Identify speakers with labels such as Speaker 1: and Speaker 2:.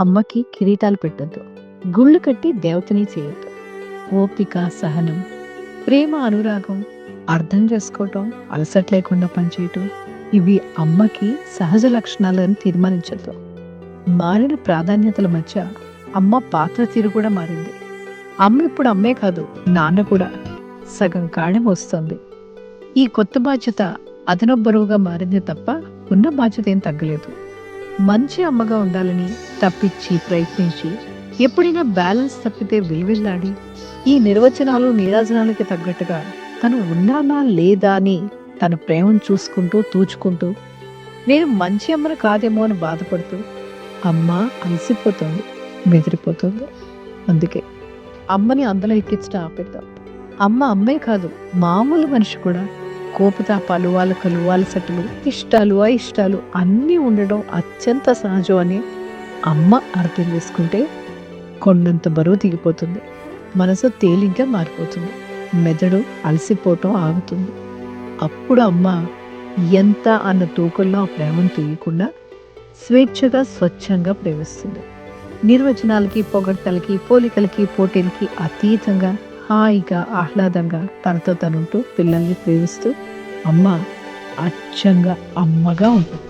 Speaker 1: అమ్మకి కిరీటాలు పెట్టొద్దు. గుళ్ళు కట్టి దేవతని చేయొద్దు. ఓపిక, సహనం, ప్రేమ, అనురాగం, అర్థం చేసుకోవటం, అలసట లేకుండా పనిచేయటం ఇవి అమ్మకి సహజ లక్షణాలని తీర్మానించద్దు. మారిన ప్రాధాన్యతల మధ్య అమ్మ పాత్ర తీరు కూడా మారింది. అమ్మ ఇప్పుడు అమ్మే కాదు, నాన్న కూడా. సగం కాళ్ళెం వస్తుంది. ఈ కొత్త బాధ్యత అదనపు బరువుగా మారింది తప్ప ఉన్న బాధ్యత ఏం తగ్గలేదు. మంచి అమ్మగా ఉండాలని తప్పించి ప్రయత్నించి ఎప్పుడైనా బ్యాలెన్స్ తప్పితే విలువిల్లాడి ఈ నిర్వచనాలు నీరాజనాలకి తగ్గట్టుగా తను ఉన్నానా లేదా అని తన ప్రేమను చూసుకుంటూ తూచుకుంటూ నేను మంచి అమ్మను కాదేమో అని బాధపడుతూ అమ్మ అలసిపోతుంది, బెదిరిపోతుంది. అందుకే అమ్మని అందులో ఎక్కించడం ఆపేద్దాం. అమ్మ అమ్మే కాదు, మామూలు మనిషి కూడా. కోపతాపాలు, అలకలు, అలసటలు, ఇష్టాలు, అయిష్టాలు అన్నీ ఉండడం అత్యంత సహజం అని అమ్మ అర్థం చేసుకుంటే కొండంత బరువు దిగిపోతుంది. మనసు తేలిగ్గా మారిపోతుంది. మెదడు అలసిపోవటం ఆగుతుంది. అప్పుడు అమ్మ ఎంత అన్న తూకల్లో ఆ ప్రేమను తీయకుండా స్వేచ్ఛగా, స్వచ్ఛంగా ప్రేమిస్తుంది. నిర్వచనాలకి, పొగడ్తలకి, పోలికలకి, పోటీలకి అతీతంగా హాయిగా, ఆహ్లాదంగా తనతో తనుంటూ పిల్లల్ని ప్రేమిస్తూ అమ్మ అచ్చంగా అమ్మగా ఉంటుంది.